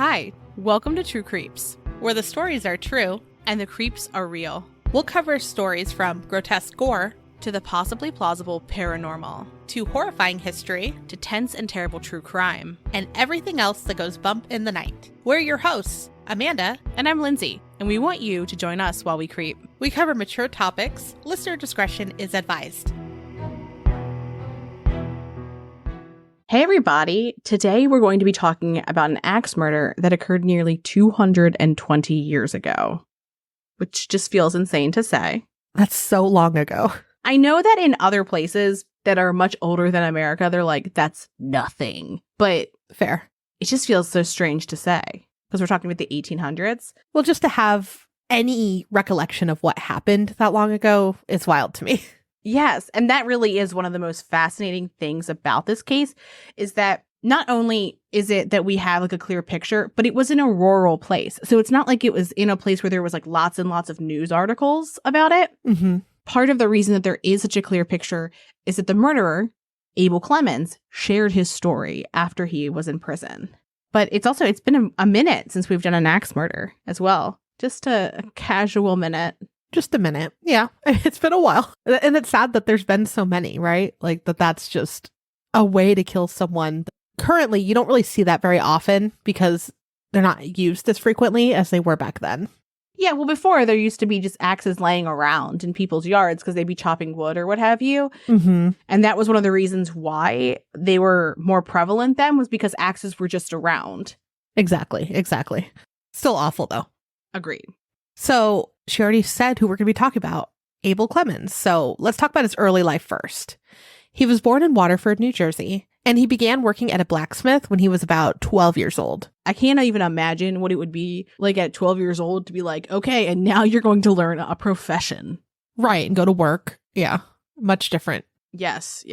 Hi, welcome to True Creeps, where the stories are true and the creeps are real. We'll cover stories from grotesque gore to the possibly plausible paranormal, to horrifying history, to tense and terrible true crime, and everything else that goes bump in the night. We're your hosts, Amanda, and I'm Lindsay, and we want you to join us while we creep. We cover mature topics. Listener discretion is advised. Hey everybody, today we're going to be talking about an axe murder that occurred nearly 220 years ago, which just feels insane to say. That's so long ago. I know that in other places that are much older than America, they're like, that's nothing. But Fair. it just feels so strange to say because we're talking about the 1800s. Well, just to have any recollection of what happened that long ago is wild to me. Yes, and that really is one of the most fascinating things about this case is that not only is it that we have like a clear picture, but it was in a rural place. So it's not like it was in a place where there was like lots and lots of news articles about it. Mm-hmm. Part of the reason that there is such a clear picture is that the murderer, Abel Clemmens, shared his story after he was in prison. But it's been a minute since we've done an axe murder as well. Just a casual minute. Just a minute. Yeah. It's been a while. And it's sad that there's been so many, right? Like that's just a way to kill someone. Currently, you don't really see that very often because they're not used as frequently as they were back then. Yeah, well, before there used to be just axes laying around in people's yards because they'd be chopping wood or what have you. Mm-hmm. And that was one of the reasons why they were more prevalent then was because axes were just around. Exactly. Still awful, though. Agreed. So she already said who we're going to be talking about, Abel Clemmens. So let's talk about his early life first. He was born in Waterford, New Jersey, and he began working at a blacksmith when he was about 12 years old. I can't even imagine what it would be like at 12 years old to be like, okay, and now you're going to learn a profession. Right, and go to work. Yeah, much different. Yes.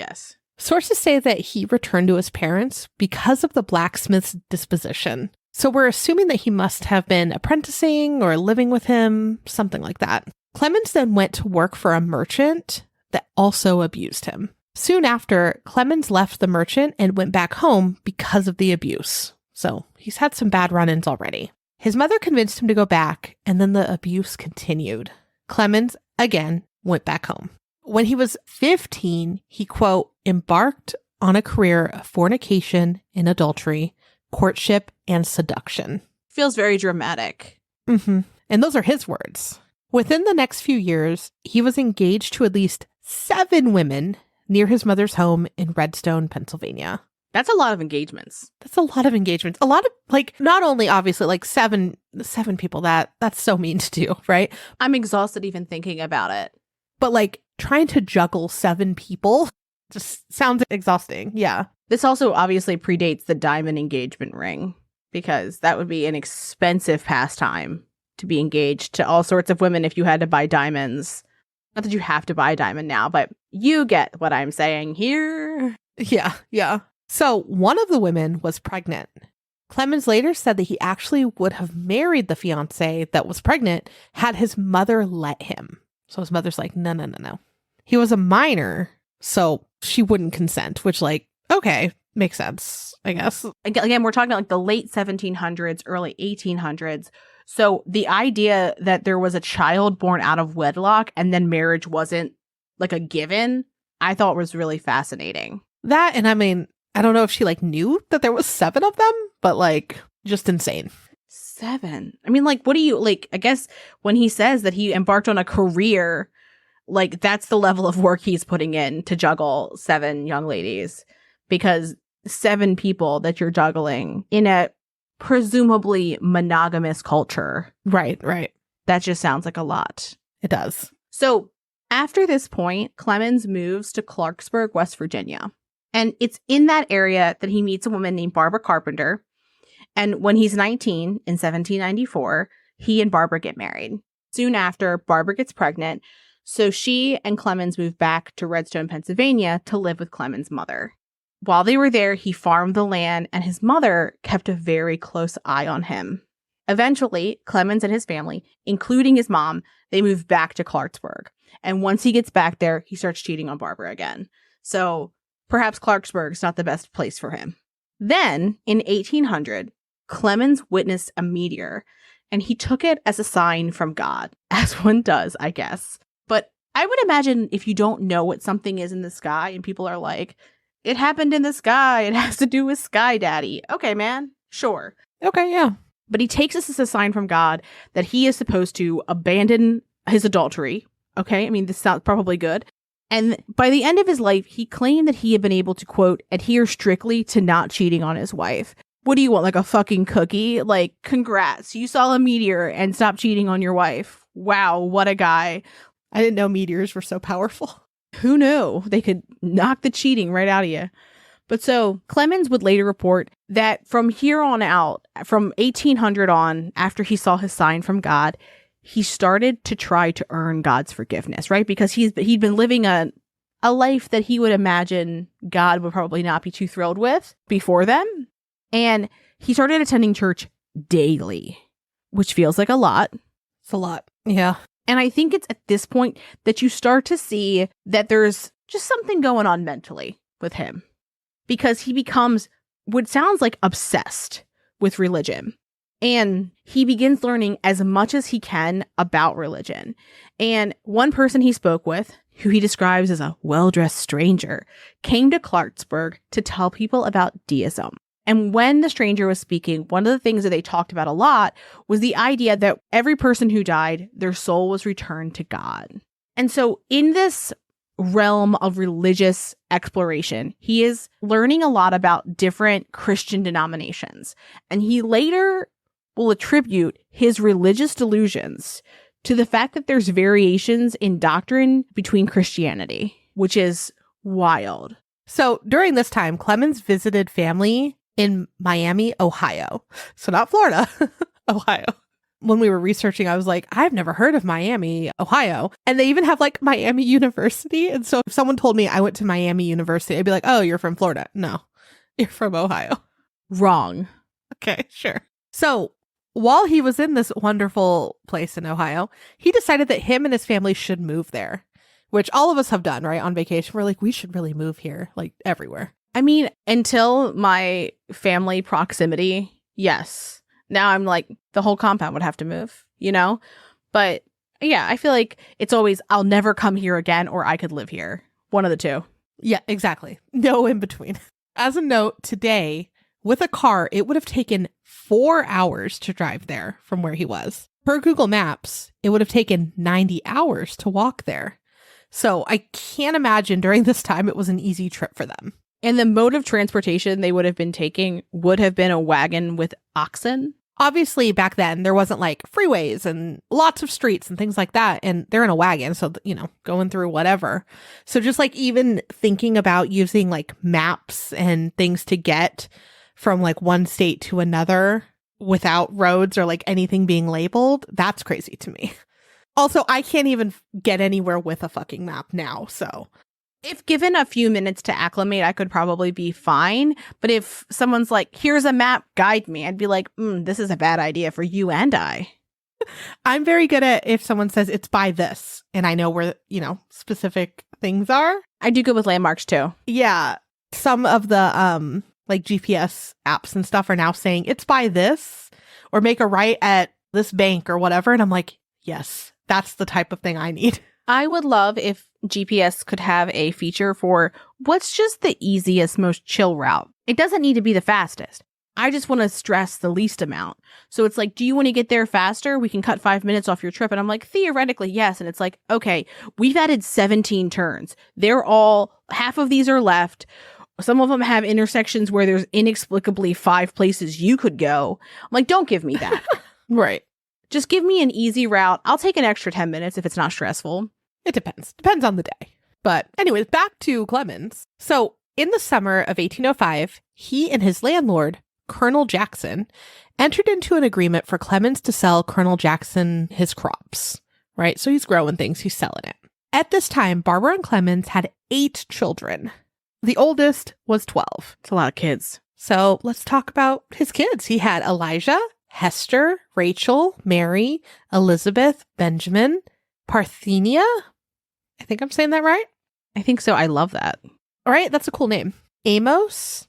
Sources say that he returned to his parents because of the blacksmith's disposition. So we're assuming that he must have been apprenticing or living with him, something like that. Clemmens then went to work for a merchant that also abused him. Soon after, Clemmens left the merchant and went back home because of the abuse. So he's had some bad run-ins already. His mother convinced him to go back, and then the abuse continued. Clemmens, again, went back home. When he was 15, he, quote, embarked on a career of fornication and adultery, courtship, and seduction. Feels very dramatic. Mm-hmm. And those are his words. Within the next few years, he was engaged to at least 7 women near his mother's home in Redstone, Pennsylvania. That's a lot of engagements. That's a lot of engagements. A lot of, like, not only obviously, like, seven people, that's so mean to do, right? I'm exhausted even thinking about it. But, like, trying to juggle 7 people just sounds exhausting. Yeah. This also obviously predates the diamond engagement ring because that would be an expensive pastime to be engaged to all sorts of women if you had to buy diamonds. Not that you have to buy a diamond now, but you get what I'm saying here. Yeah. So one of the women was pregnant. Clemmens later said that he actually would have married the fiancée that was pregnant had his mother let him. So his mother's like, no. He was a minor, so she wouldn't consent, which, like, okay, makes sense, I guess. Again, we're talking about like the late 1700s, early 1800s. So the idea that there was a child born out of wedlock and then marriage wasn't like a given, I thought was really fascinating. That, and I mean, I don't know if she like knew that there was 7 of them, but like just insane. 7. I mean, like, what do you like? I guess when he says that he embarked on a career, like that's the level of work he's putting in to juggle 7 young ladies, because 7 people that you're juggling in a presumably monogamous culture. Right. That just sounds like a lot. It does. So after this point, Clemmens moves to Clarksburg, West Virginia. And it's in that area that he meets a woman named Barbara Carpenter. And when he's 19 in 1794, he and Barbara get married. Soon after, Barbara gets pregnant. So she and Clemmens moved back to Redstone, Pennsylvania to live with Clemmens' mother. While they were there, he farmed the land, and his mother kept a very close eye on him. Eventually, Clemmens and his family, including his mom, they moved back to Clarksburg. And once he gets back there, he starts cheating on Barbara again. So perhaps Clarksburg's not the best place for him. Then, in 1800, Clemmens witnessed a meteor, and he took it as a sign from God, as one does, I guess. But I would imagine if you don't know what something is in the sky and people are like, it happened in the sky, it has to do with Sky Daddy. Okay, man, sure. Okay, yeah. But he takes this as a sign from God that he is supposed to abandon his adultery. Okay, I mean, this sounds probably good. And by the end of his life, he claimed that he had been able to, quote, adhere strictly to not cheating on his wife. What do you want, like a fucking cookie? Like, congrats, you saw a meteor and stopped cheating on your wife. Wow, what a guy. I didn't know meteors were so powerful. Who knew? They could knock the cheating right out of you. But so Clemmens would later report that from here on out, from 1800 on, after he saw his sign from God, he started to try to earn God's forgiveness, right? Because he'd been living a life that he would imagine God would probably not be too thrilled with before then. And he started attending church daily, which feels like a lot. It's a lot. Yeah. And I think it's at this point that you start to see that there's just something going on mentally with him, because he becomes what sounds like obsessed with religion. And he begins learning as much as he can about religion. And one person he spoke with, who he describes as a well-dressed stranger, came to Clarksburg to tell people about deism. And when the stranger was speaking, one of the things that they talked about a lot was the idea that every person who died, their soul was returned to God. And so in this realm of religious exploration, he is learning a lot about different Christian denominations. And he later will attribute his religious delusions to the fact that there's variations in doctrine between Christianity, which is wild. So during this time, Clemmens visited family in Miami, Ohio. So not Florida, Ohio. When we were researching, I was like, I've never heard of Miami, Ohio. And they even have like Miami University. And so if someone told me I went to Miami University, I'd be like, oh, you're from Florida. No, you're from Ohio. Wrong. Okay, sure. So while he was in this wonderful place in Ohio, he decided that him and his family should move there, which all of us have done, right? On vacation, we're like, we should really move here, like everywhere. I mean, until my family proximity, yes. Now I'm like, the whole compound would have to move, you know? But yeah, I feel like it's always, I'll never come here again, or I could live here. One of the two. Yeah, exactly. No in between. As a note, today, with a car, it would have taken 4 hours to drive there from where he was. Per Google Maps, it would have taken 90 hours to walk there. So I can't imagine during this time it was an easy trip for them. And the mode of transportation they would have been taking would have been a wagon with oxen. Obviously, back then, there wasn't like freeways and lots of streets and things like that. And they're in a wagon. So, you know, going through whatever. So just like even thinking about using like maps and things to get from like one state to another without roads or like anything being labeled, that's crazy to me. Also, I can't even get anywhere with a fucking map now. So if given a few minutes to acclimate, I could probably be fine. But if someone's like, here's a map, guide me, I'd be like, this is a bad idea for you and I. I'm very good at if someone says it's by this and I know where, you know, specific things are. I do good with landmarks too. Yeah. Some of the like GPS apps and stuff are now saying it's by this or make a right at this bank or whatever. And I'm like, yes, that's the type of thing I need. I would love if GPS could have a feature for what's just the easiest, most chill route. It doesn't need to be the fastest. I just want to stress the least amount. So it's like, do you want to get there faster? We can cut 5 minutes off your trip. And I'm like, theoretically, yes. And it's like, okay, we've added 17 turns. They're all, half of these are left. Some of them have intersections where there's inexplicably 5 places you could go. I'm like, don't give me that. Right. Just give me an easy route. I'll take an extra 10 minutes if it's not stressful. It depends. Depends on the day. But anyways, back to Clemmens. So in the summer of 1805, he and his landlord, Colonel Jackson, entered into an agreement for Clemmens to sell Colonel Jackson his crops, right? So he's growing things, he's selling it. At this time, Barbara and Clemmens had 8 children. The oldest was 12. It's a lot of kids. So let's talk about his kids. He had Elijah, Hester, Rachel, Mary, Elizabeth, Benjamin, Parthenia. I think I'm saying that right. I think so. I love that. All right. That's a cool name. Amos,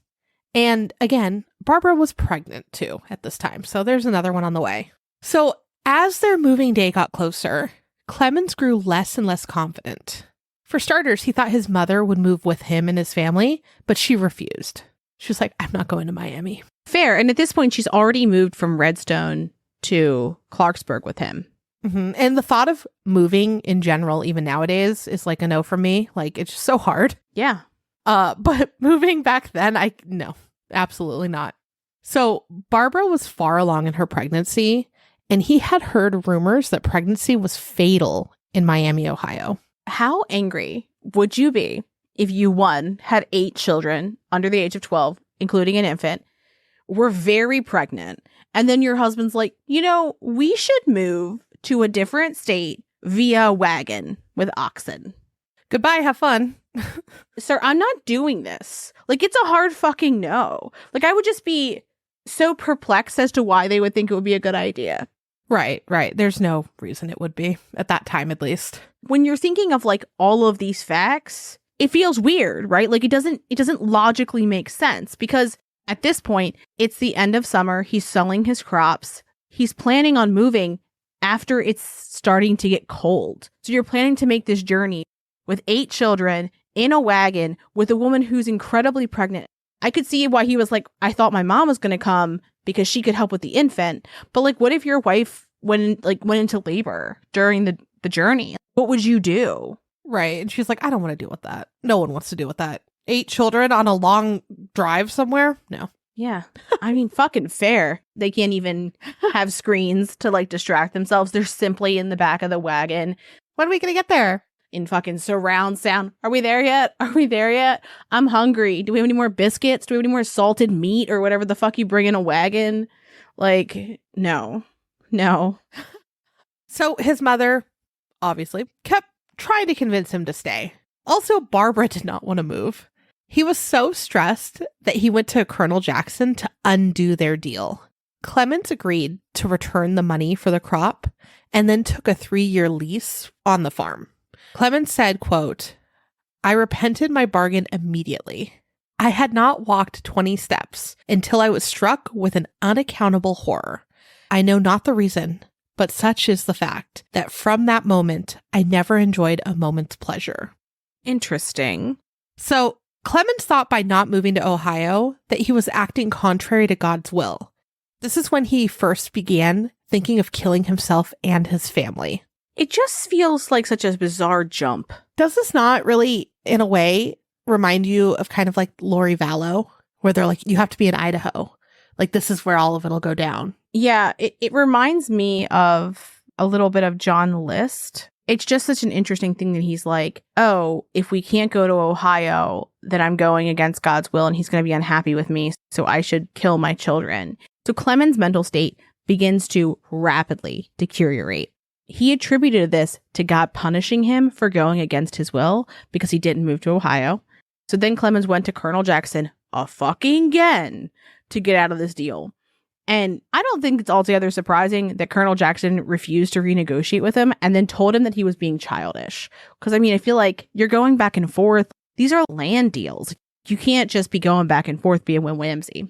And again, Barbara was pregnant too at this time. So there's another one on the way. So as their moving day got closer, Clemmens grew less and less confident. For starters, he thought his mother would move with him and his family, but she refused. She was like, I'm not going to Miami. Fair. And at this point, she's already moved from Redstone to Clarksburg with him. Mm-hmm. And the thought of moving in general, even nowadays, is like a no from me. Like, it's just so hard. Yeah. But moving back then, no, absolutely not. So Barbara was far along in her pregnancy, and he had heard rumors that pregnancy was fatal in Miami, Ohio. How angry would you be if you, one, had 8 children under the age of 12, including an infant, were very pregnant, and then your husband's like, we should move to a different state via wagon with oxen. Goodbye, have fun. Sir, I'm not doing this. Like, it's a hard fucking no. Like, I would just be so perplexed as to why they would think it would be a good idea. Right. There's no reason it would be, at that time at least. When you're thinking of like all of these facts, it feels weird, right? Like, it doesn't logically make sense, because at this point, it's the end of summer. He's selling his crops. He's planning on moving after it's starting to get cold. So you're planning to make this journey with 8 children in a wagon with a woman who's incredibly pregnant. I could see why he was like, I thought my mom was going to come because she could help with the infant. But like, what if your wife went into labor during the journey? What would you do? Right. And she's like, I don't want to deal with that. No one wants to deal with that. 8 children on a long drive somewhere? No. Yeah. I mean, fucking fair. They can't even have screens to like distract themselves. They're simply in the back of the wagon. When are we going to get there? In fucking surround sound. Are we there yet? Are we there yet? I'm hungry. Do we have any more biscuits? Do we have any more salted meat or whatever the fuck you bring in a wagon? Like, no. So his mother, obviously, kept trying to convince him to stay. Also, Barbara did not want to move. He was so stressed that he went to Colonel Jackson to undo their deal. Clemmens agreed to return the money for the crop and then took a 3-year lease on the farm. Clemmens said, quote, I repented my bargain immediately. I had not walked 20 steps until I was struck with an unaccountable horror. I know not the reason, but such is the fact that from that moment, I never enjoyed a moment's pleasure. Interesting. So Clemmens thought by not moving to Ohio that he was acting contrary to God's will. This is when he first began thinking of killing himself and his family. It just feels like such a bizarre jump. Does this not really, in a way, remind you of kind of like Lori Vallow, where they're like, you have to be in Idaho. Like, this is where all of it'll go down. Yeah, it reminds me of a little bit of John List. It's just such an interesting thing that he's like, oh, if we can't go to Ohio, then I'm going against God's will and he's going to be unhappy with me, so I should kill my children. So Clemmens' mental state begins to rapidly deteriorate. He attributed this to God punishing him for going against his will because he didn't move to Ohio. So then Clemmens went to Colonel Jackson again to get out of this deal. And I don't think it's altogether surprising that Colonel Jackson refused to renegotiate with him and then told him that he was being childish. Because, I mean, I feel like you're going back and forth. These are land deals. You can't just be going back and forth being whimsy.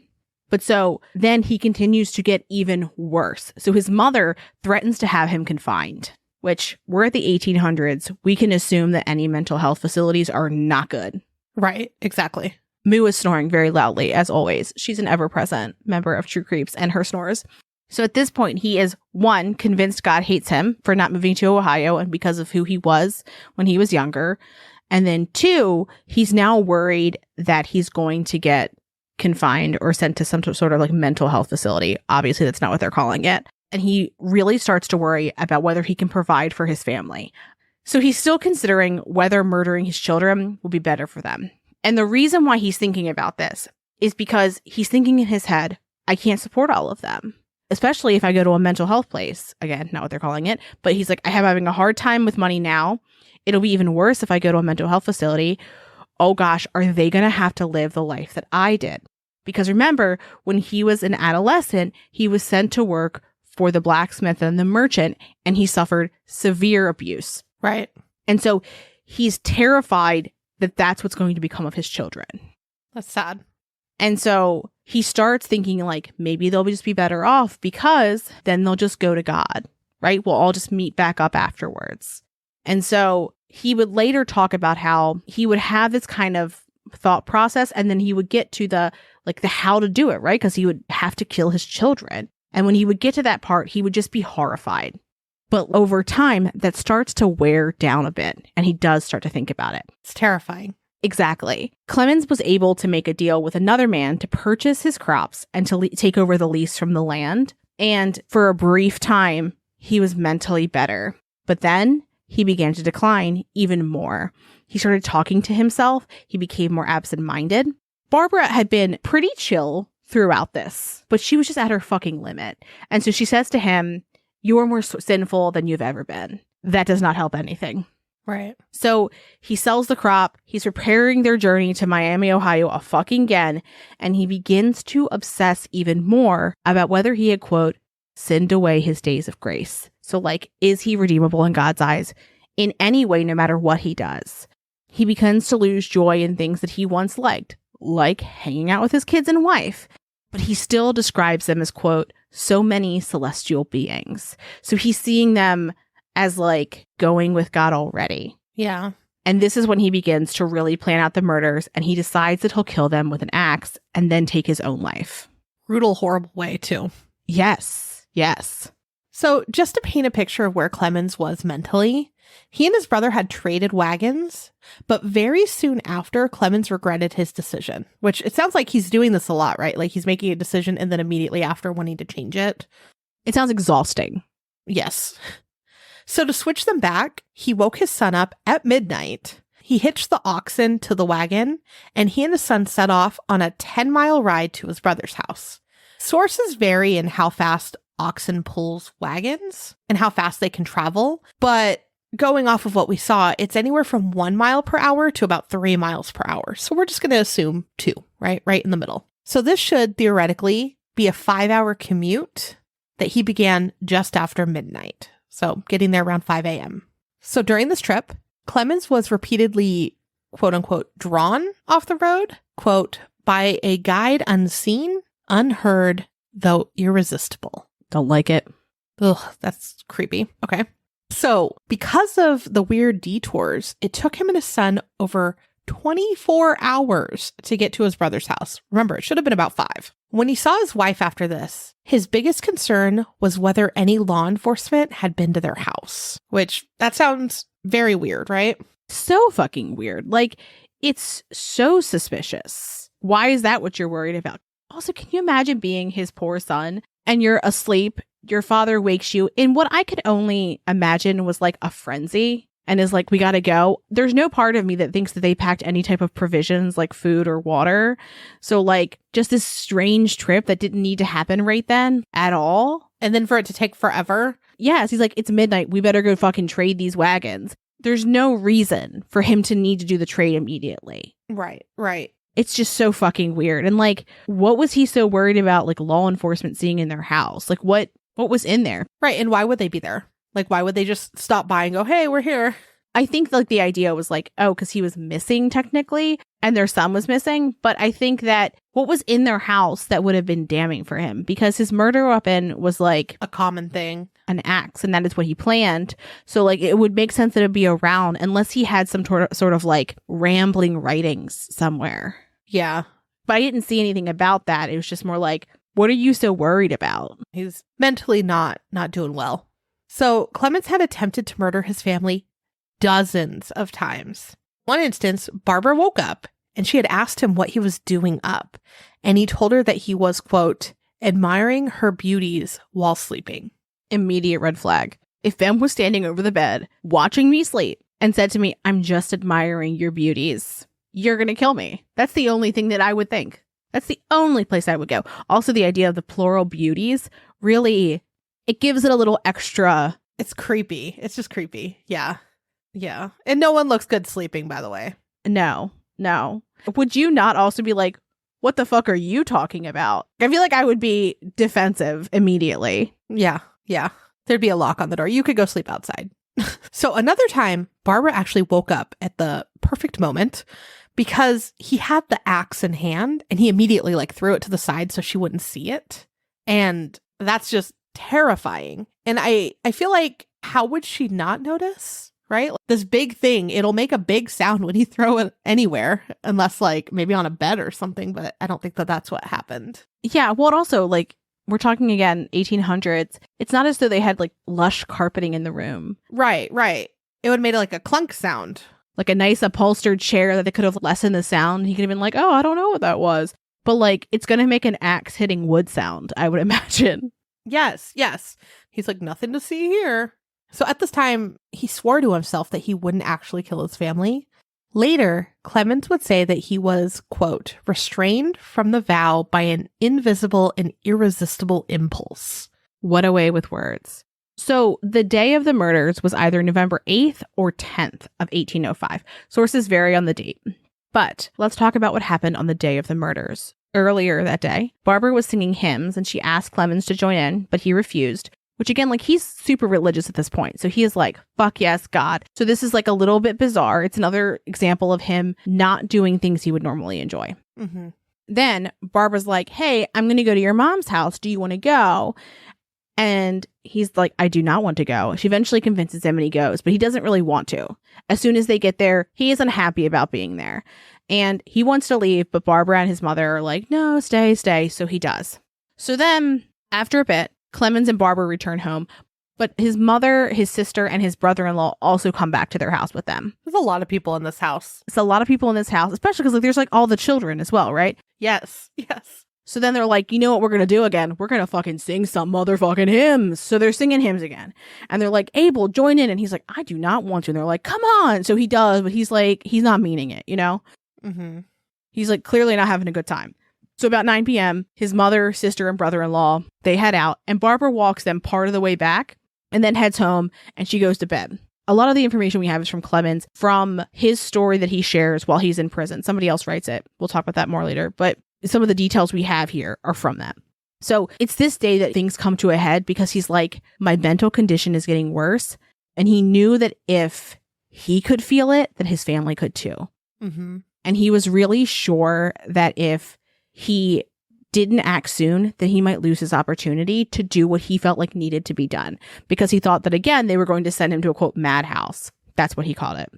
But so then he continues to get even worse. So his mother threatens to have him confined, which we're at the 1800s. We can assume that any mental health facilities are not good. Right, exactly. Moo is snoring very loudly, as always. She's an ever-present member of True Creeps and her snores. So at this point, he is, 1, convinced God hates him for not moving to Ohio and because of who he was when he was younger. And then 2, he's now worried that he's going to get confined or sent to some sort of like mental health facility. Obviously, that's not what they're calling it. And he really starts to worry about whether he can provide for his family. So he's still considering whether murdering his children will be better for them. And the reason why he's thinking about this is because he's thinking in his head, I can't support all of them, especially if I go to a mental health place. Again, not what they're calling it, but he's like, I'm having a hard time with money now. It'll be even worse if I go to a mental health facility. Oh gosh, are they going to have to live the life that I did? Because remember, when he was an adolescent, he was sent to work for the blacksmith and the merchant, and he suffered severe abuse. Right. And so he's terrified that that's what's going to become of his children. That's sad. And so he starts thinking like, maybe they'll just be better off because then they'll just go to God, right? We'll all just meet back up afterwards. And so he would later talk about how he would have this kind of thought process, and then he would get to the how to do it, right? Because he would have to kill his children. And when he would get to that part, he would just be horrified. But over time, that starts to wear down a bit, and he does start to think about it. It's terrifying. Exactly. Clemmens was able to make a deal with another man to purchase his crops and to take over the lease from the land. And for a brief time, he was mentally better. But then he began to decline even more. He started talking to himself. He became more absent-minded. Barbara had been pretty chill throughout this, but she was just at her fucking limit. And so she says to him, "You're more sinful than you've ever been." That does not help anything. Right. So he sells the crop. He's preparing their journey to Miami, Ohio again. And he begins to obsess even more about whether he had, quote, sinned away his days of grace. So is he redeemable in God's eyes in any way, no matter what he does? He begins to lose joy in things that he once liked, like hanging out with his kids and wife. But he still describes them as, quote, so many celestial beings. So he's seeing them as going with God already. Yeah. And this is when he begins to really plan out the murders, and he decides that he'll kill them with an axe and then take his own life. Brutal, horrible way, too. Yes. Yes. So just to paint a picture of where Clemmens was mentally, he and his brother had traded wagons, but very soon after, Clemmens regretted his decision, which it sounds like he's doing this a lot, right? He's making a decision and then immediately after wanting to change it. It sounds exhausting. Yes. So to switch them back, he woke his son up at midnight. He hitched the oxen to the wagon, and he and his son set off on a 10-mile ride to his brother's house. Sources vary in how fast oxen pulls wagons and how fast they can travel, but going off of what we saw, it's anywhere from 1 mile per hour to about 3 miles per hour. So we're just going to assume 2, right in the middle. So this should theoretically be a 5-hour commute that he began just after midnight. So getting there around 5 a.m. So during this trip, Clemmens was repeatedly, quote unquote, drawn off the road, quote, by a guide unseen, unheard, though irresistible. Don't like it. Ugh, that's creepy. Okay. So because of the weird detours, it took him and his son over 24 hours to get to his brother's house. Remember, it should have been about 5. When he saw his wife after this, his biggest concern was whether any law enforcement had been to their house, which that sounds very weird, right? So fucking weird. It's so suspicious. Why is that what you're worried about? Also, can you imagine being his poor son and you're asleep? Your father wakes you in what I could only imagine was a frenzy and is we gotta go. There's no part of me that thinks that they packed any type of provisions like food or water. So just this strange trip that didn't need to happen right then at all. And then for it to take forever. Yes, he's it's midnight. We better go fucking trade these wagons. There's no reason for him to need to do the trade immediately. Right. It's just so fucking weird. And what was he so worried about law enforcement seeing in their house? What was in there? Right. And why would they be there? Why would they just stop by and go, hey, we're here? I think the idea was because he was missing technically and their son was missing. But I think that what was in their house that would have been damning for him, because his murder weapon was a common thing, an axe. And that is what he planned. So it would make sense that it'd be around unless he had some sort of rambling writings somewhere. Yeah. But I didn't see anything about that. It was just more what are you so worried about? He's mentally not doing well. So Clemmens had attempted to murder his family dozens of times. One instance, Barbara woke up and she had asked him what he was doing up. And he told her that he was, quote, admiring her beauties while sleeping. Immediate red flag. If Ben was standing over the bed, watching me sleep, and said to me, I'm just admiring your beauties, you're going to kill me. That's the only thing that I would think. That's the only place I would go. Also, the idea of the plural beauties, really, it gives it a little extra. It's creepy. It's just creepy. Yeah. Yeah. And no one looks good sleeping, by the way. No. Would you not also be what the fuck are you talking about? I feel I would be defensive immediately. Yeah. There'd be a lock on the door. You could go sleep outside. So another time, Barbara actually woke up at the perfect moment because he had the axe in hand and he immediately like threw it to the side so she wouldn't see it. And that's just terrifying. And I feel like, how would she not notice? Right? Like, this big thing, it'll make a big sound when you throw it anywhere, unless like maybe on a bed or something. But I don't think that that's what happened. Yeah. Well, it also, like, we're talking again 1800s. It's not as though they had like lush carpeting in the room. Right. It would have made like a clunk sound. Like a nice upholstered chair that they could have lessened the sound. He could have been like, oh, I don't know what that was. But like, it's going to make an axe hitting wood sound, I would imagine. Yes. He's like, nothing to see here. So at this time, he swore to himself that he wouldn't actually kill his family. Later, Clemmens would say that he was, quote, restrained from the vow by an invisible and irresistible impulse. What a way with words. So the day of the murders was either November 8th or 10th of 1805. Sources vary on the date. But let's talk about what happened on the day of the murders. Earlier that day, Barbara was singing hymns and she asked Clemmens to join in, but he refused. Which again, like, he's super religious at this point. So he is like, fuck yes, God. So this is like a little bit bizarre. It's another example of him not doing things he would normally enjoy. Mm-hmm. Then Barbara's like, hey, I'm going to go to your mom's house. Do you want to go? And he's like, I do not want to go. She eventually convinces him and he goes, but he doesn't really want to. As soon as they get there, he is unhappy about being there. And he wants to leave, but Barbara and his mother are like, no, stay. So he does. So then after a bit, Clemmens and Barbara return home, but his mother, his sister, and his brother-in-law also come back to their house with them. There's a lot of people in this house. It's a lot of people in this house, especially because like, there's like all the children as well, right? Yes. So then they're like, you know what we're going to do again? We're going to fucking sing some motherfucking hymns. So they're singing hymns again. And they're like, Abel, join in. And he's like, I do not want to. And they're like, come on. So he does, but he's like, he's not meaning it, you know? Mm-hmm. He's like clearly not having a good time. So about 9 p.m., his mother, sister, and brother-in-law, they head out, and Barbara walks them part of the way back and then heads home, and she goes to bed. A lot of the information we have is from Clemmens, from his story that he shares while he's in prison. Somebody else writes it. We'll talk about that more later, but some of the details we have here are from that. So it's this day that things come to a head because he's like, my mental condition is getting worse, and he knew that if he could feel it, that his family could too. Mm-hmm. And he was really sure that if he didn't act soon, then he might lose his opportunity to do what he felt like needed to be done, because he thought that, again, they were going to send him to a, quote, madhouse. That's what he called it.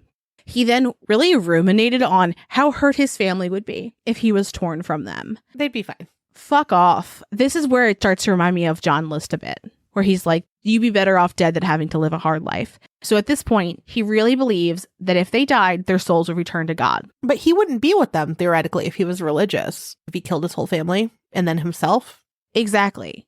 He then really ruminated on how hurt his family would be if he was torn from them. They'd be fine. Fuck off. This is where it starts to remind me of John List a bit, where he's like, you'd be better off dead than having to live a hard life. So at this point, he really believes that if they died, their souls would return to God. But he wouldn't be with them, theoretically, if he was religious. If he killed his whole family and then himself. Exactly.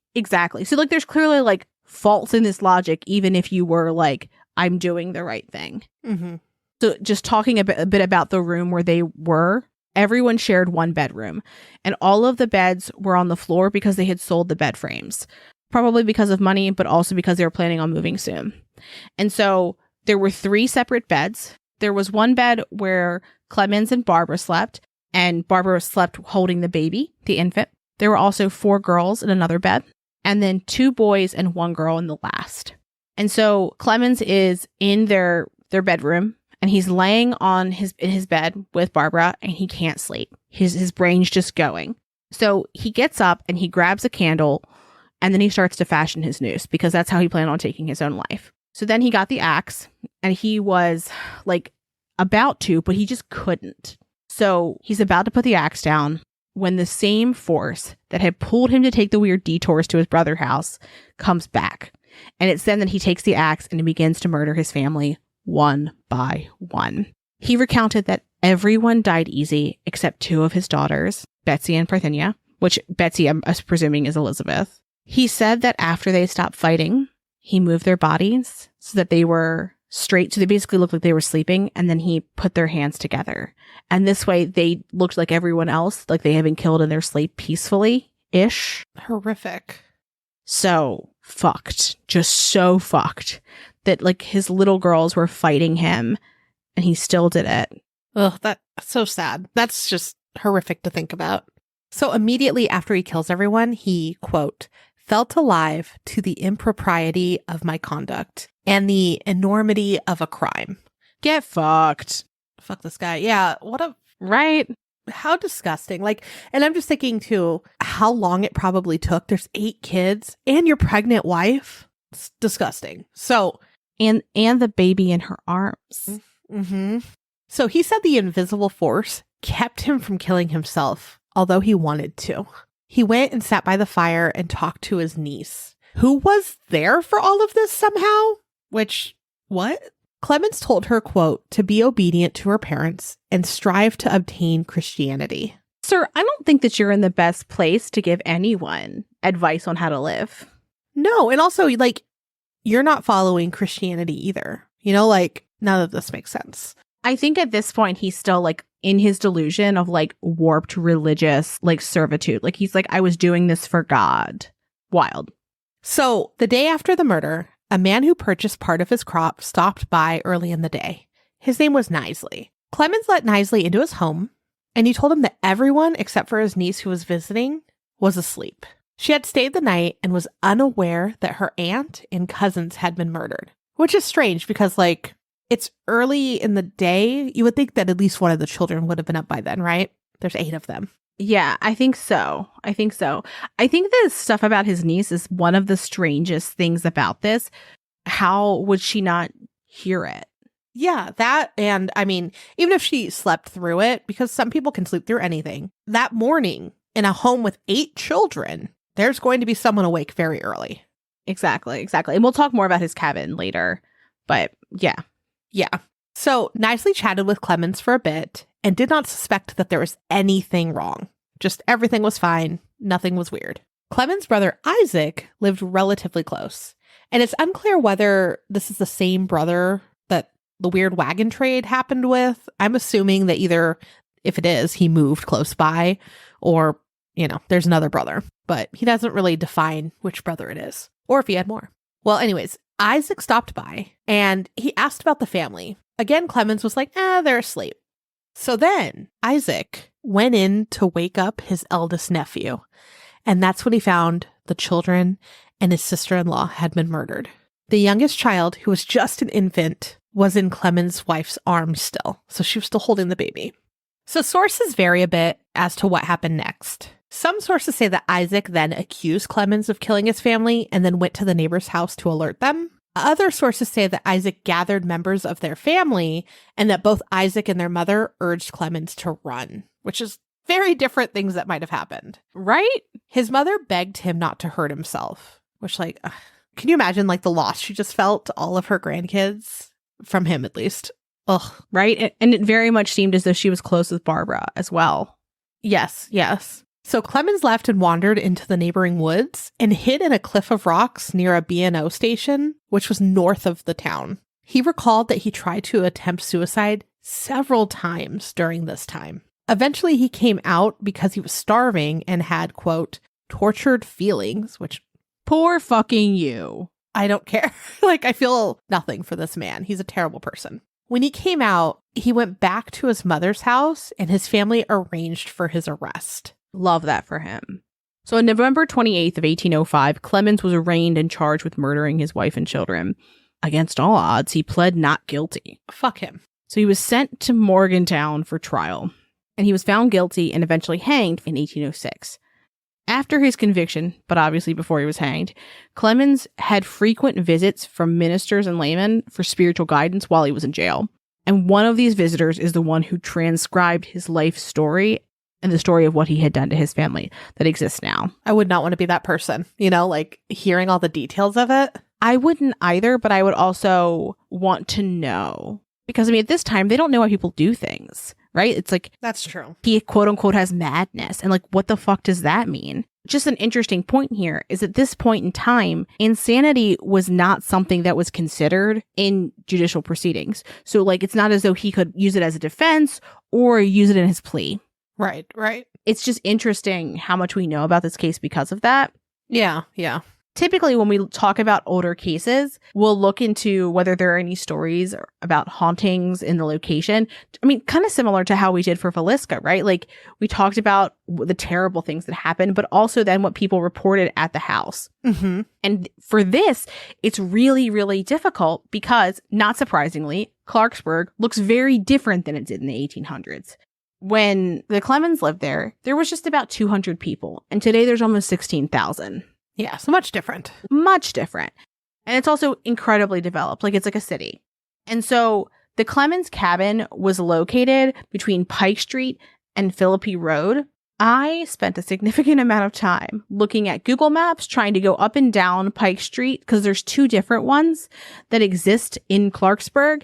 So like, there's clearly like faults in this logic, even if you were like, I'm doing the right thing. Mm-hmm. So just talking a bit about the room where they were, everyone shared one bedroom, and all of the beds were on the floor because they had sold the bed frames. Probably because of money, but also because they were planning on moving soon. And so there were 3 separate beds. There was one bed where Clemmens and Barbara slept, and Barbara slept holding the baby, the infant. There were also 4 girls in another bed, and then 2 boys and 1 girl in the last. And so Clemmens is in their bedroom, and he's laying in his bed with Barbara, and he can't sleep. His brain's just going. So he gets up and he grabs a candle, and then he starts to fashion his noose, because that's how he planned on taking his own life. So then he got the axe, and he was like about to, but he just couldn't. So he's about to put the axe down when the same force that had pulled him to take the weird detours to his brother's house comes back. And it's then that he takes the axe and he begins to murder his family one by one. He recounted that everyone died easy except 2 of his daughters, Betsy and Parthenia, which Betsy, I'm presuming, is Elizabeth. He said that after they stopped fighting, he moved their bodies so that they were straight. So they basically looked like they were sleeping, and then he put their hands together. And this way they looked like everyone else, like they had been killed in their sleep peacefully-ish. Horrific. So fucked. Just so fucked that like his little girls were fighting him and he still did it. Ugh, that's so sad. That's just horrific to think about. So immediately after he kills everyone, he, quote, felt alive to the impropriety of my conduct and the enormity of a crime. Get fucked. Fuck this guy. Yeah, what a Right? How disgusting. Like, and I'm just thinking too, how long it probably took. There's 8 kids and your pregnant wife. It's disgusting. So, And the baby in her arms. mm-hmm. So he said the invisible force kept him from killing himself, although he wanted to. He went and sat by the fire and talked to his niece, who was there for all of this somehow. Which, what? Clemmens told her, quote, to be obedient to her parents and strive to obtain Christianity. Sir, I don't think that you're in the best place to give anyone advice on how to live. No, and also, like, you're not following Christianity either. You know, like, none of this makes sense. I think at this point, he's still, like, in his delusion of, like, warped religious, like, servitude. Like, he's like, I was doing this for God. Wild. So, the day after the murder, a man who purchased part of his crop stopped by early in the day. His name was Knisley. Clemmens let Knisley into his home, and he told him that everyone except for his niece who was visiting was asleep. She had stayed the night and was unaware that her aunt and cousins had been murdered, which is strange because, like, it's early in the day. You would think that at least one of the children would have been up by then, right? There's 8 of them. Yeah, I think so. I think the stuff about his niece is one of the strangest things about this. How would she not hear it? Yeah, that, and I mean, even if she slept through it, because some people can sleep through anything, that morning in a home with 8 children, there's going to be someone awake very early. Exactly. And we'll talk more about his cabin later. But yeah. Yeah. So Knisley chatted with Clemmens for a bit and did not suspect that there was anything wrong. Just everything was fine. Nothing was weird. Clemmens' brother Isaac lived relatively close. And it's unclear whether this is the same brother that the weird wagon trade happened with. I'm assuming that either, if it is, he moved close by, or, you know, there's another brother. But he doesn't really define which brother it is, or if he had more. Well, anyways, Isaac stopped by and he asked about the family. Again, Clemmens was like, they're asleep. So then Isaac went in to wake up his eldest nephew. And that's when he found the children and his sister-in-law had been murdered. The youngest child, who was just an infant, was in Clemmens' wife's arms still. So she was still holding the baby. So sources vary a bit as to what happened next. Some sources say that Isaac then accused Clemmens of killing his family and then went to the neighbor's house to alert them. Other sources say that Isaac gathered members of their family and that both Isaac and their mother urged Clemmens to run, which is very different things that might have happened. Right? His mother begged him not to hurt himself, which, like, can you imagine, like, the loss she just felt to all of her grandkids? From him, at least. Ugh. Right? And it very much seemed as though she was close with Barbara as well. Yes. So Clemmens left and wandered into the neighboring woods and hid in a cliff of rocks near a B&O station, which was north of the town. He recalled that he tried to attempt suicide several times during this time. Eventually, he came out because he was starving and had, quote, tortured feelings, which... Poor fucking you. I don't care. Like, I feel nothing for this man. He's a terrible person. When he came out, he went back to his mother's house and his family arranged for his arrest. Love that for him. So on November 28th of 1805, Clemmens was arraigned and charged with murdering his wife and children. Against all odds, he pled not guilty. Fuck him. So he was sent to Morgantown for trial, and he was found guilty and eventually hanged in 1806. After his conviction, but obviously before he was hanged, Clemmens had frequent visits from ministers and laymen for spiritual guidance while he was in jail. And one of these visitors is the one who transcribed his life story and the story of what he had done to his family that exists now. I would not want to be that person, you know, like hearing all the details of it. I wouldn't either, but I would also want to know. Because, I mean, at this time, they don't know how people do things, right? It's like... That's true. He, quote unquote, has madness. And, like, what the fuck does that mean? Just an interesting point here is at this point in time, insanity was not something that was considered in judicial proceedings. So, like, it's not as though he could use it as a defense or use it in his plea. Right. It's just interesting how much we know about this case because of that. Yeah. Typically, when we talk about older cases, we'll look into whether there are any stories about hauntings in the location. I mean, kind of similar to how we did for Villisca, right? Like, we talked about the terrible things that happened, but also then what people reported at the house. Mm-hmm. And for this, it's really, really difficult because, not surprisingly, Clarksburg looks very different than it did in the 1800s. when the Clemmens lived there was just about 200 people. And today there's almost 16,000. Yeah, so much different. Much different. And it's also incredibly developed. Like, it's like a city. And so the Clemmens cabin was located between Pike Street and Philippi Road. I spent a significant amount of time looking at Google Maps, trying to go up and down Pike Street, because there's two different ones that exist in Clarksburg,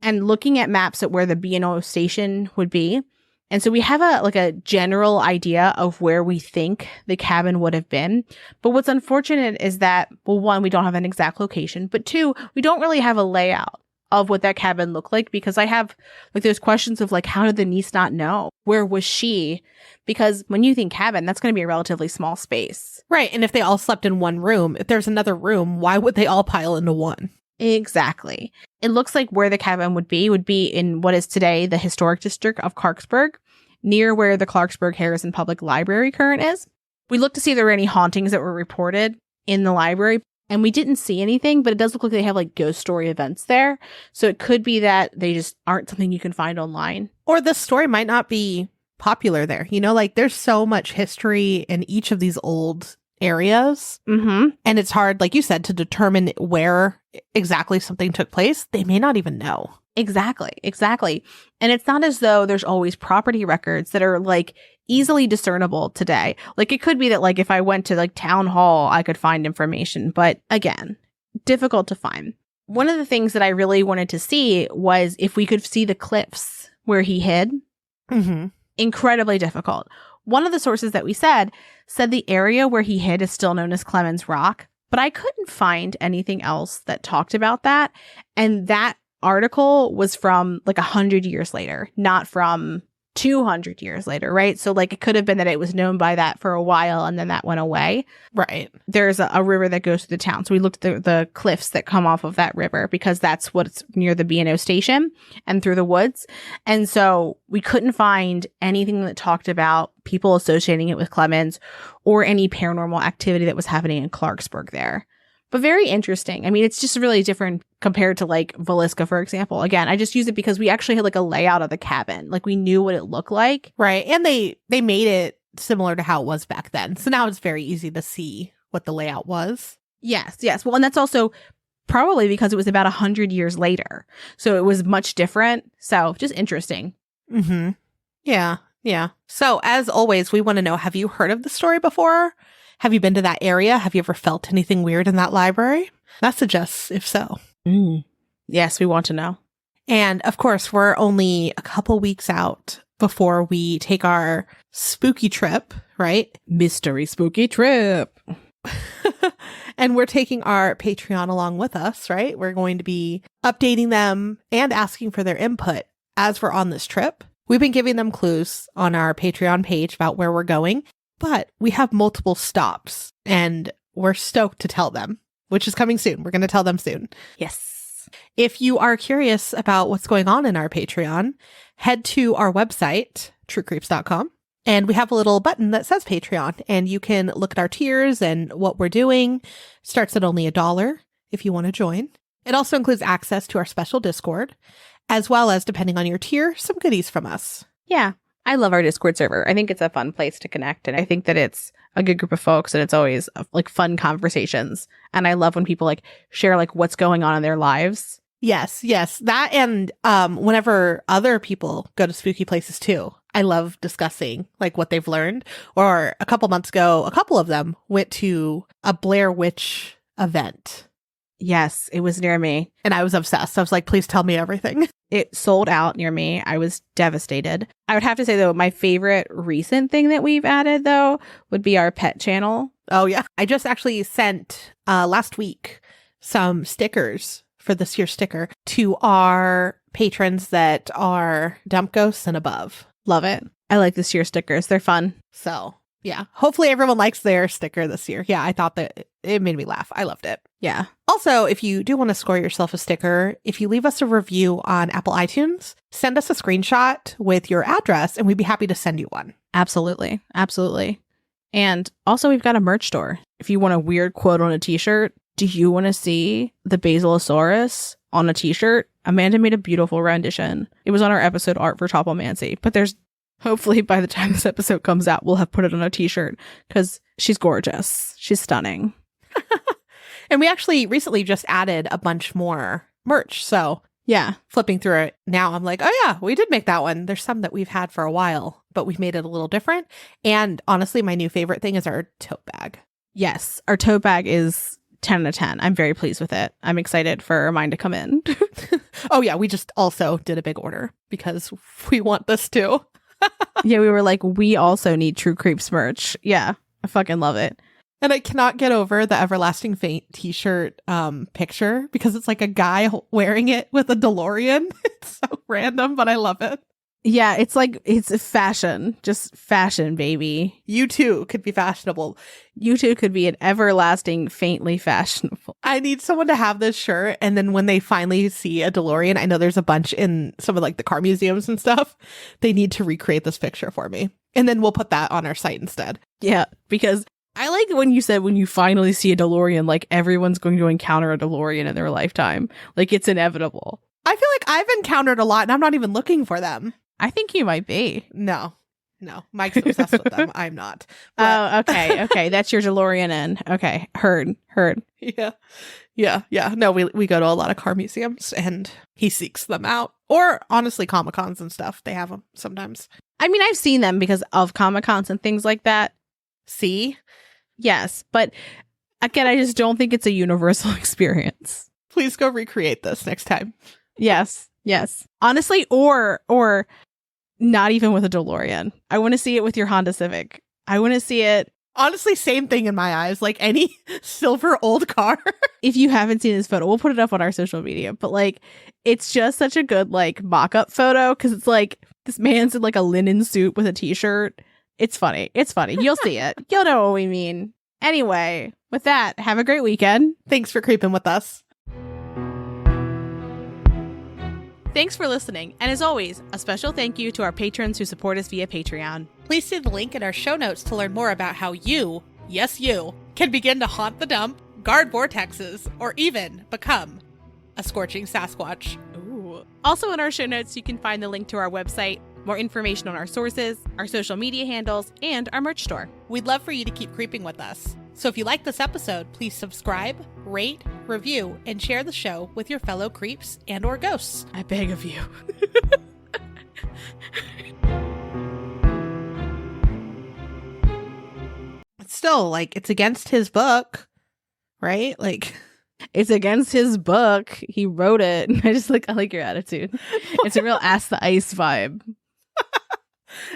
and looking at maps at where the B&O station would be. And so we have a general idea of where we think the cabin would have been. But what's unfortunate is that, well, one, we don't have an exact location, but two, we don't really have a layout of what that cabin looked like, because I have like those questions of like, how did the niece not know? Where was she? Because when you think cabin, that's going to be a relatively small space. Right. And if they all slept in one room, if there's another room, why would they all pile into one? Exactly. It looks like where the cabin would be in what is today the historic district of Clarksburg, near where the Clarksburg Harrison Public Library current is. We looked to see if there were any hauntings that were reported in the library, and we didn't see anything, but it does look like they have like ghost story events there. So it could be that they just aren't something you can find online. Or the story might not be popular there. You know, like there's so much history in each of these old areas. Mm-hmm. And it's hard, like you said, to determine where exactly something took place. They may not even know. Exactly. And it's not as though there's always property records that are like easily discernible today. Like it could be that like if I went to like town hall, I could find information. But again, difficult to find. One of the things that I really wanted to see was if we could see the cliffs where he hid. Mm-hmm. Incredibly difficult. One of the sources that we said the area where he hid is still known as Clemmens Rock, but I couldn't find anything else that talked about that. And that article was from like 100 years later, not from 200 years later, right? So like it could have been that it was known by that for a while and then that went away. Right. There's a river that goes through the town. So we looked at the cliffs that come off of that river because that's what's near the B&O station and through the woods. And so we couldn't find anything that talked about people associating it with Clemmens or any paranormal activity that was happening in Clarksburg there. But very interesting. I mean, it's just really different compared to like Villisca, for example. Again, I just use it because we actually had like a layout of the cabin. Like we knew what it looked like. Right. And they made it similar to how it was back then. So now it's very easy to see what the layout was. Yes. Well, and that's also probably because it was about 100 years later. So it was much different. So just interesting. Mm-hmm. Yeah. So as always, we want to know, have you heard of the story before? Have you been to that area? Have you ever felt anything weird in that library? Message us if so. Yes, we want to know. And of course, we're only a couple weeks out before we take our spooky trip, right? Mystery spooky trip. And we're taking our Patreon along with us, right? We're going to be updating them and asking for their input as we're on this trip. We've been giving them clues on our Patreon page about where we're going. But we have multiple stops, and we're stoked to tell them, which is coming soon. We're going to tell them soon. Yes. If you are curious about what's going on in our Patreon, head to our website, truecreeps.com, and we have a little button that says Patreon, and you can look at our tiers and what we're doing. Starts at only $1 if you want to join. It also includes access to our special Discord, as well as, depending on your tier, some goodies from us. Yeah. I love our Discord server. I think it's a fun place to connect. And I think that it's a good group of folks and it's always like fun conversations. And I love when people like share like what's going on in their lives. Yes. That and whenever other people go to spooky places too, I love discussing like what they've learned. Or a couple months ago, a couple of them went to a Blair Witch event. Yes, it was near me. And I was obsessed. I was like, please tell me everything. It sold out near me. I was devastated. I would have to say, though, my favorite recent thing that we've added, though, would be our pet channel. Oh, yeah. I just actually sent last week some stickers for this year's sticker to our patrons that are Dump Ghosts and above. Love it. I like this year's stickers. They're fun. So, yeah. Hopefully everyone likes their sticker this year. Yeah, I thought that it made me laugh. I loved it. Yeah. Also, if you do want to score yourself a sticker, if you leave us a review on Apple iTunes, send us a screenshot with your address and we'd be happy to send you one. Absolutely. And also we've got a merch store. If you want a weird quote on a t-shirt, do you want to see the Basilosaurus on a t-shirt? Amanda made a beautiful rendition. It was on our episode art for Topomancy, but there's Hopefully by the time this episode comes out, we'll have put it on a t-shirt because she's gorgeous. She's stunning. And we actually recently just added a bunch more merch. So yeah, flipping through it now, I'm like, oh yeah, we did make that one. There's some that we've had for a while, but we've made it a little different. And honestly, my new favorite thing is our tote bag. Yes, our tote bag is 10 out of 10. I'm very pleased with it. I'm excited for mine to come in. Oh yeah, we just also did a big order because we want this too. Yeah, we were like, we also need True Creeps merch. Yeah, I fucking love it. And I cannot get over the Everlasting Faint t-shirt picture because it's like a guy wearing it with a DeLorean. It's so random, but I love it. Yeah, it's like, it's fashion. Just fashion, baby. You too could be fashionable. You too could be an everlasting, faintly fashionable. I need someone to have this shirt. And then when they finally see a DeLorean, I know there's a bunch in some of like the car museums and stuff. They need to recreate this picture for me. And then we'll put that on our site instead. Yeah, because I like when you said when you finally see a DeLorean, like everyone's going to encounter a DeLorean in their lifetime. Like it's inevitable. I feel like I've encountered a lot and I'm not even looking for them. I think you might be. No. Mike's obsessed with them. I'm not. But... Oh, okay. Okay. That's your DeLorean in. Okay. Heard. Yeah. No, we go to a lot of car museums and he seeks them out. Or honestly, Comic-Cons and stuff. They have them sometimes. I mean, I've seen them because of Comic-Cons and things like that. See? Yes. But again, I just don't think it's a universal experience. Please go recreate this next time. Yes. Honestly, or not even with a DeLorean. I want to see it with your Honda Civic. I want to see it. Honestly, same thing in my eyes. Like any silver old car. If you haven't seen this photo, we'll put it up on our social media. But like, it's just such a good like mock-up photo because it's like this man's in like a linen suit with a t-shirt. It's funny. You'll see it. You'll know what we mean. Anyway, with that, have a great weekend. Thanks for creeping with us. Thanks for listening, and as always, a special thank you to our patrons who support us via Patreon. Please see the link in our show notes to learn more about how you, yes you, can begin to haunt the dump, guard vortexes, or even become a scorching Sasquatch. Ooh. Also in our show notes, you can find the link to our website, more information on our sources, our social media handles, and our merch store. We'd love for you to keep creeping with us. So if you like this episode, please subscribe, rate, review, and share the show with your fellow creeps and or ghosts. I beg of you. It's still like it's against his book, right? Like it's against his book. He wrote it. I like your attitude. It's a real ask the ice vibe.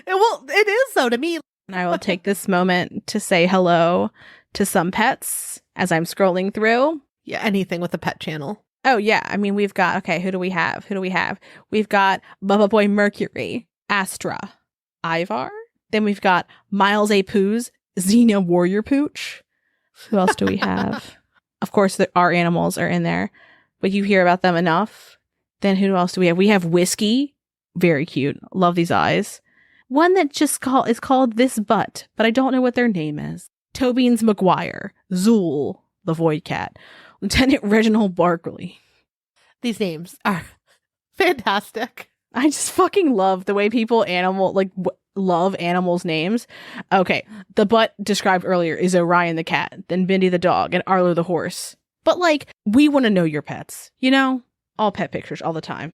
It is though to me. And I will take this moment to say hello to some pets as I'm scrolling through. Yeah, anything with a pet channel. Oh, yeah. I mean, we've got, okay, who do we have? We've got Bubba Boy Mercury, Astra, Ivar. Then we've got Miles A. Pooh's Xena Warrior Pooch. Who else do we have? Of course, our animals are in there, but you hear about them enough. Then who else do we have? We have Whiskey. Very cute. Love these eyes. One that is called This Butt, but I don't know what their name is. Tobeans McGuire, Zool, the Void Cat, Lieutenant Reginald Barkley. These names are fantastic. I just fucking love the way people love animals' names. Okay, the butt described earlier is Orion the cat, then Bindi the dog, and Arlo the horse. But like, we want to know your pets, you know? All pet pictures all the time.